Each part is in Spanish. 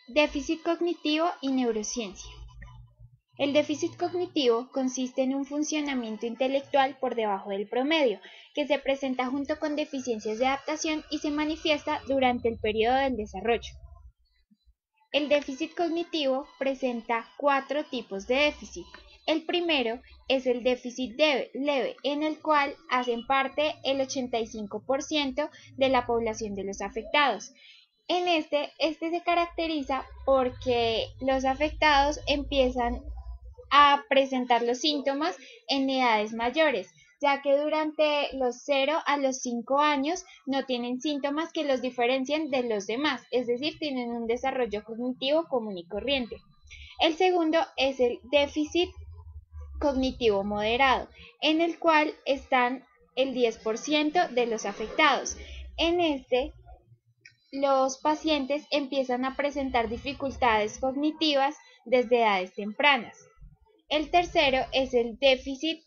Déficit cognitivo y neurociencia. El déficit cognitivo consiste en un funcionamiento intelectual por debajo del promedio, que se presenta junto con deficiencias de adaptación y se manifiesta durante el periodo del desarrollo. El déficit cognitivo presenta 4 tipos de déficit. El primero es el déficit leve, en el cual hacen parte el 85% de la población de los afectados. En este se caracteriza porque los afectados empiezan a presentar los síntomas en edades mayores, ya que durante los 0 a los 5 años no tienen síntomas que los diferencien de los demás, es decir, tienen un desarrollo cognitivo común y corriente. El segundo es el déficit cognitivo moderado, en el cual están el 10% de los afectados. En este, los pacientes empiezan a presentar dificultades cognitivas desde edades tempranas. El tercero es el déficit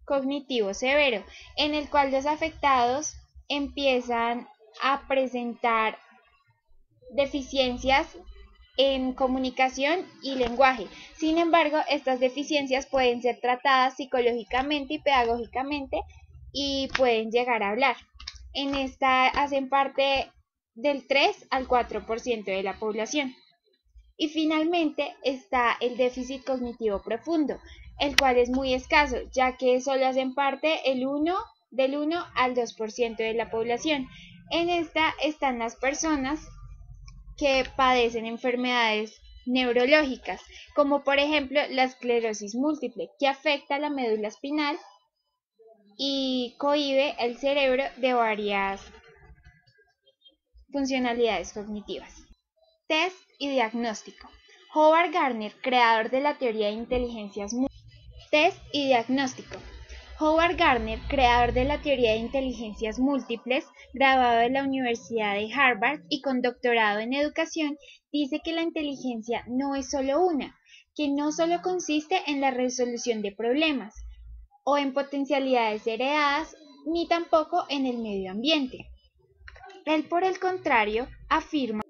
cognitivo severo, en el cual los afectados empiezan a presentar deficiencias en comunicación y lenguaje. Sin embargo, estas deficiencias pueden ser tratadas psicológicamente y pedagógicamente y pueden llegar a hablar. En esta hacen parte del 3 al 4% de la población. Y finalmente está el déficit cognitivo profundo, el cual es muy escaso, ya que solo hacen parte del 1 al 2% de la población. En esta están las personas que padecen enfermedades neurológicas, como por ejemplo la esclerosis múltiple, que afecta la médula espinal y cohíbe el cerebro de varias funcionalidades cognitivas. Test y diagnóstico. Howard Gardner, creador de la teoría de inteligencias múltiples. Test y diagnóstico. Howard Gardner, creador de la teoría de inteligencias múltiples, graduado de la Universidad de Harvard y con doctorado en educación, dice que la inteligencia no es solo una, que no solo consiste en la resolución de problemas o en potencialidades heredadas, ni tampoco en el medio ambiente. Él, por el contrario, afirma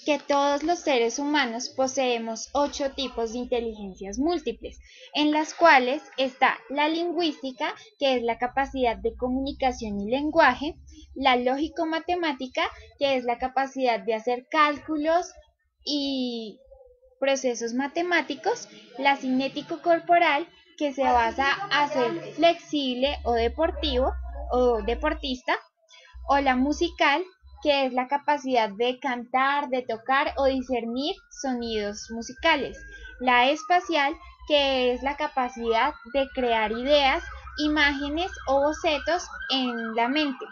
que todos los seres humanos poseemos 8 tipos de inteligencias múltiples, en las cuales está la lingüística, que es la capacidad de comunicación y lenguaje, la lógico-matemática, que es la capacidad de hacer cálculos y procesos matemáticos, la cinético-corporal, que se basa en ser flexible o deportivo o deportista, o la musical, que es la capacidad de cantar, de tocar o discernir sonidos musicales. La espacial, que es la capacidad de crear ideas, imágenes o bocetos en la mente.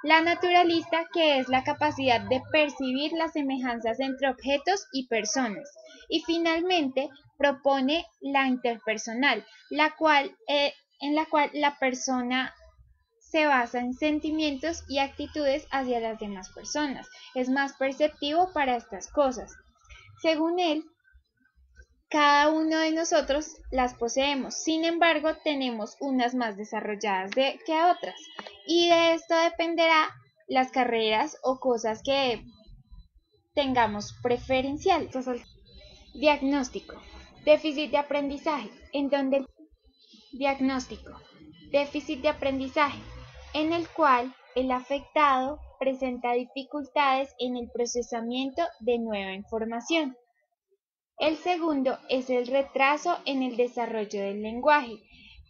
La naturalista, que es la capacidad de percibir las semejanzas entre objetos y personas. Y finalmente propone la interpersonal, en la cual la persona se basa en sentimientos y actitudes hacia las demás personas. Es más perceptivo para estas cosas. Según él, cada uno de nosotros las poseemos, sin embargo, tenemos unas más desarrolladas que otras. Y de esto dependerá las carreras o cosas que tengamos preferenciales. Diagnóstico. Déficit de aprendizaje, en donde el diagnóstico. Déficit de aprendizaje, en el cual el afectado presenta dificultades en el procesamiento de nueva información. El segundo es el retraso en el desarrollo del lenguaje,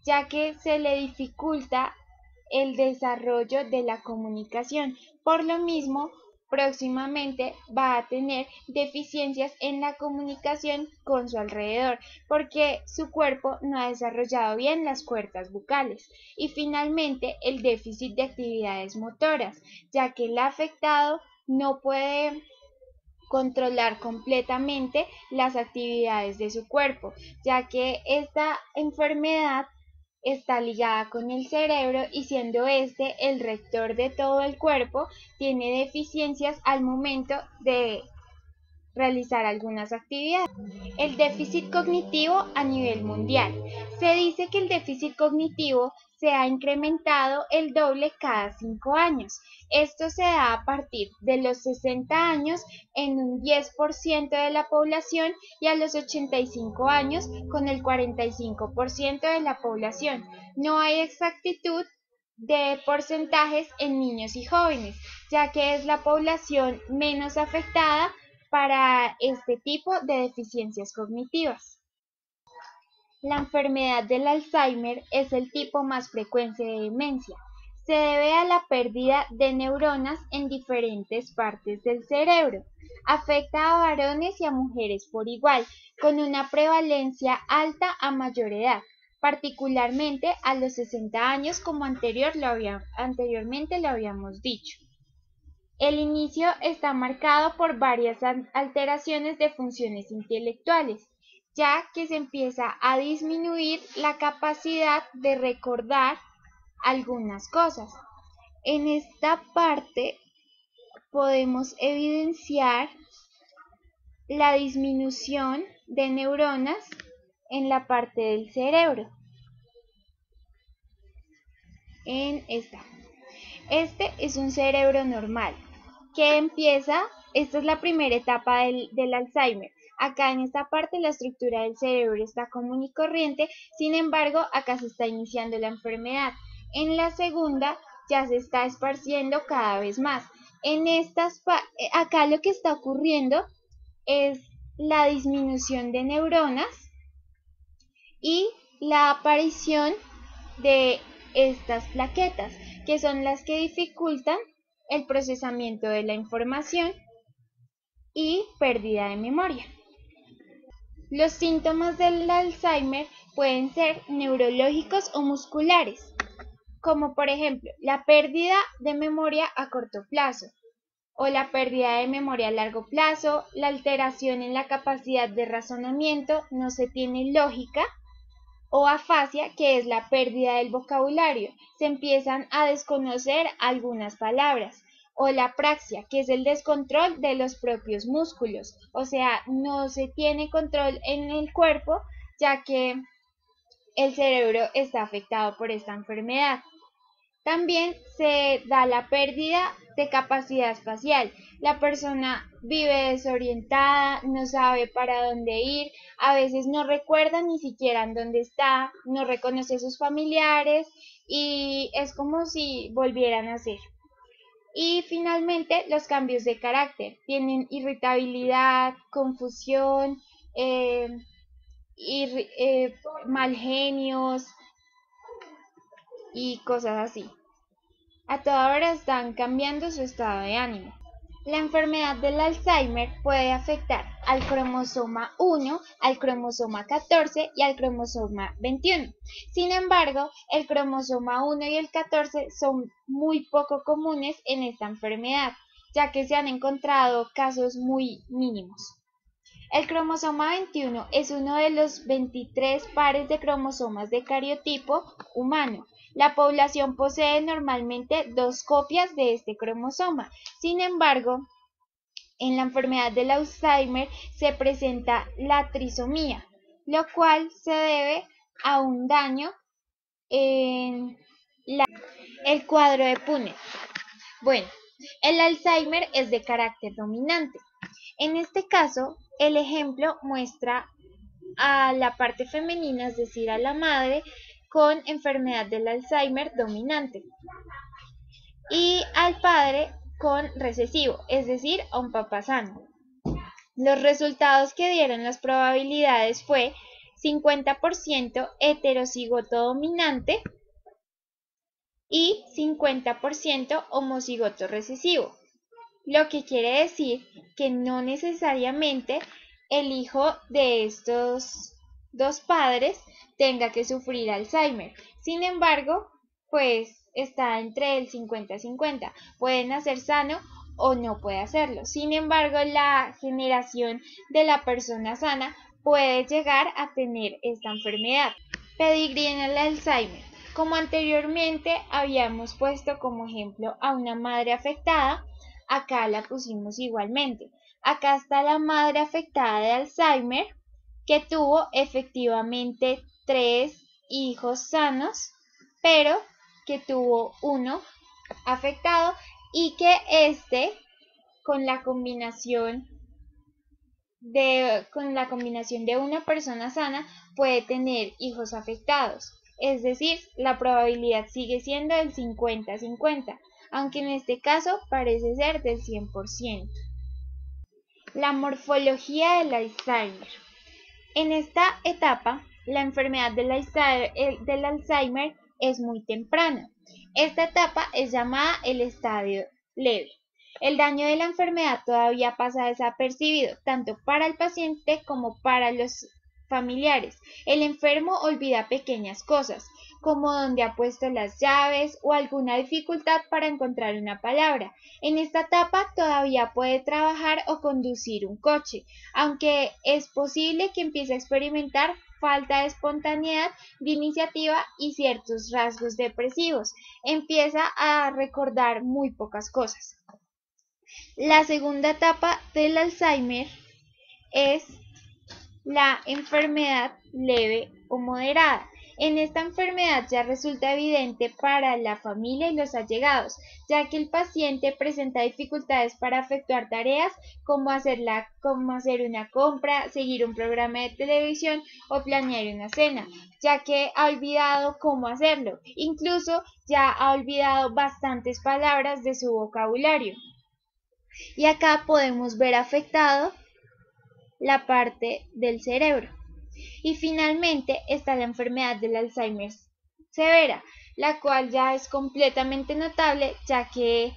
ya que se le dificulta el desarrollo de la comunicación. Por lo mismo, próximamente va a tener deficiencias en la comunicación con su alrededor, porque su cuerpo no ha desarrollado bien las cuerdas bucales. Y finalmente, el déficit de actividades motoras, ya que el afectado no puede controlar completamente las actividades de su cuerpo, ya que esta enfermedad está ligada con el cerebro y siendo este el rector de todo el cuerpo, tiene deficiencias al momento de realizar algunas actividades. El déficit cognitivo a nivel mundial. Se dice que el déficit cognitivo se ha incrementado el doble cada 5 años. Esto se da a partir de los 60 años en un 10% de la población y a los 85 años con el 45% de la población. No hay exactitud de porcentajes en niños y jóvenes, ya que es la población menos afectada para este tipo de deficiencias cognitivas. La enfermedad del Alzheimer es el tipo más frecuente de demencia. Se debe a la pérdida de neuronas en diferentes partes del cerebro. Afecta a varones y a mujeres por igual, con una prevalencia alta a mayor edad, particularmente a los 60 años, como anteriormente lo habíamos dicho. El inicio está marcado por varias alteraciones de funciones intelectuales, ya que se empieza a disminuir la capacidad de recordar algunas cosas. En esta parte podemos evidenciar la disminución de neuronas en la parte del cerebro. Este es un cerebro normal que esta es la primera etapa del Alzheimer. Acá en esta parte la estructura del cerebro está común y corriente, sin embargo acá se está iniciando la enfermedad. En la segunda ya se está esparciendo cada vez más. Acá lo que está ocurriendo es la disminución de neuronas y la aparición de estas plaquetas, que son las que dificultan el procesamiento de la información y pérdida de memoria. Los síntomas del Alzheimer pueden ser neurológicos o musculares, como por ejemplo la pérdida de memoria a corto plazo o la pérdida de memoria a largo plazo, la alteración en la capacidad de razonamiento, no se tiene lógica, o afasia, que es la pérdida del vocabulario, se empiezan a desconocer algunas palabras, o la praxia, que es el descontrol de los propios músculos, o sea, no se tiene control en el cuerpo, ya que el cerebro está afectado por esta enfermedad. También se da la pérdida de capacidad espacial. La persona vive desorientada, no sabe para dónde ir, a veces no recuerda ni siquiera en dónde está, no reconoce a sus familiares y es como si volvieran a nacer. Y finalmente los cambios de carácter. Tienen irritabilidad, confusión, mal genios y cosas así. A toda hora están cambiando su estado de ánimo. La enfermedad del Alzheimer puede afectar al cromosoma 1, al cromosoma 14 y al cromosoma 21. Sin embargo, el cromosoma 1 y el 14 son muy poco comunes en esta enfermedad, ya que se han encontrado casos muy mínimos. El cromosoma 21 es uno de los 23 pares de cromosomas de cariotipo humano. La población posee normalmente 2 copias de este cromosoma. Sin embargo, en la enfermedad del Alzheimer se presenta la trisomía, lo cual se debe a un daño en el cuadro de Punnett. Bueno, el Alzheimer es de carácter dominante. En este caso, el ejemplo muestra a la parte femenina, es decir, a la madre, con enfermedad del Alzheimer dominante y al padre con recesivo, es decir, a un papá sano. Los resultados que dieron las probabilidades fue 50% heterocigoto dominante y 50% homocigoto recesivo, lo que quiere decir que no necesariamente el hijo de estos dos padres tenga que sufrir Alzheimer. Sin embargo, pues está entre el 50-50. Puede nacer sano o no puede hacerlo. Sin embargo, la generación de la persona sana puede llegar a tener esta enfermedad. Pedigrí en el Alzheimer. Como anteriormente habíamos puesto como ejemplo a una madre afectada, acá la pusimos igualmente. Acá está la madre afectada de Alzheimer, que tuvo efectivamente 3 hijos sanos, pero que tuvo uno afectado y que con la combinación de una persona sana puede tener hijos afectados. Es decir, la probabilidad sigue siendo del 50-50, aunque en este caso parece ser del 100%. La morfología del Alzheimer. En esta etapa, la enfermedad del Alzheimer es muy temprana. Esta etapa es llamada el estadio leve. El daño de la enfermedad todavía pasa desapercibido, tanto para el paciente como para los familiares. El enfermo olvida pequeñas cosas, como dónde ha puesto las llaves o alguna dificultad para encontrar una palabra. En esta etapa todavía puede trabajar o conducir un coche, aunque es posible que empiece a experimentar falta de espontaneidad, de iniciativa y ciertos rasgos depresivos. Empieza a recordar muy pocas cosas. La segunda etapa del Alzheimer es la enfermedad leve o moderada. En esta enfermedad ya resulta evidente para la familia y los allegados, ya que el paciente presenta dificultades para efectuar tareas como hacer una compra, seguir un programa de televisión o planear una cena, ya que ha olvidado cómo hacerlo. Incluso ya ha olvidado bastantes palabras de su vocabulario. Y acá podemos ver afectado la parte del cerebro. Y finalmente está la enfermedad del Alzheimer severa, la cual ya es completamente notable, ya que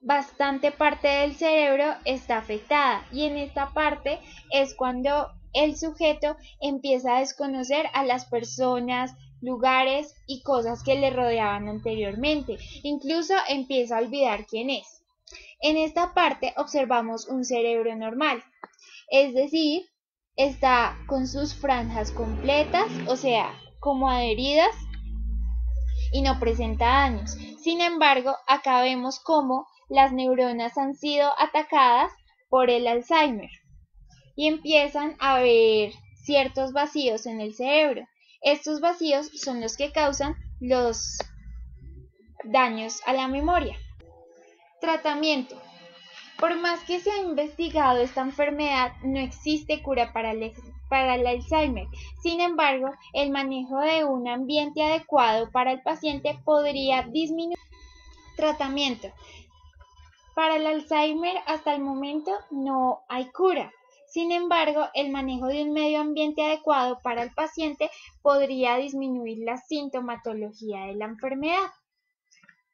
bastante parte del cerebro está afectada, y en esta parte es cuando el sujeto empieza a desconocer a las personas, lugares y cosas que le rodeaban anteriormente. Incluso empieza a olvidar quién es. En esta parte observamos un cerebro normal, es decir, está con sus franjas completas, o sea, como adheridas, y no presenta daños. Sin embargo, acá vemos cómo las neuronas han sido atacadas por el Alzheimer y empiezan a haber ciertos vacíos en el cerebro. Estos vacíos son los que causan los daños a la memoria. Tratamiento. Por más que se ha investigado esta enfermedad, no existe cura para el Alzheimer. Sin embargo, el manejo de un ambiente adecuado para el paciente podría disminuir. Tratamiento. Para el Alzheimer hasta el momento no hay cura. Sin embargo, el manejo de un medio ambiente adecuado para el paciente podría disminuir la sintomatología de la enfermedad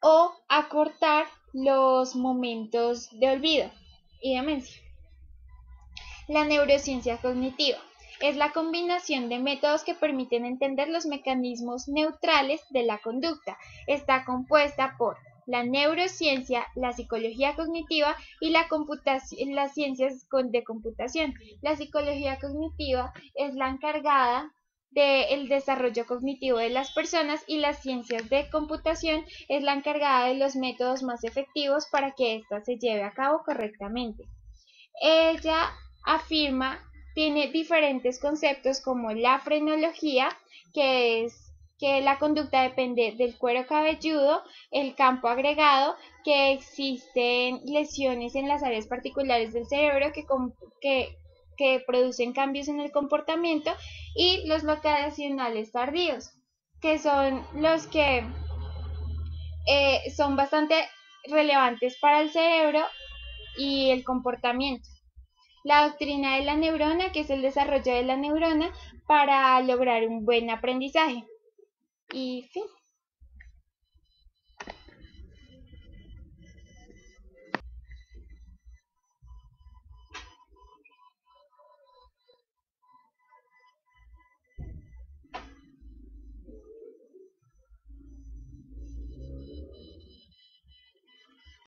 o acortar los momentos de olvido y demencia. La neurociencia cognitiva es la combinación de métodos que permiten entender los mecanismos neutrales de la conducta. Está compuesta por la neurociencia, la psicología cognitiva y las ciencias de computación. La psicología cognitiva es la encargada del desarrollo cognitivo de las personas, y las ciencias de computación es la encargada de los métodos más efectivos para que ésta se lleve a cabo correctamente. Ella tiene diferentes conceptos como la frenología, que es que la conducta depende del cuero cabelludo, el campo agregado, que existen lesiones en las áreas particulares del cerebro que producen cambios en el comportamiento, y los locacionales tardíos, que son los que son bastante relevantes para el cerebro y el comportamiento. La doctrina de la neurona, que es el desarrollo de la neurona para lograr un buen aprendizaje. Y fin.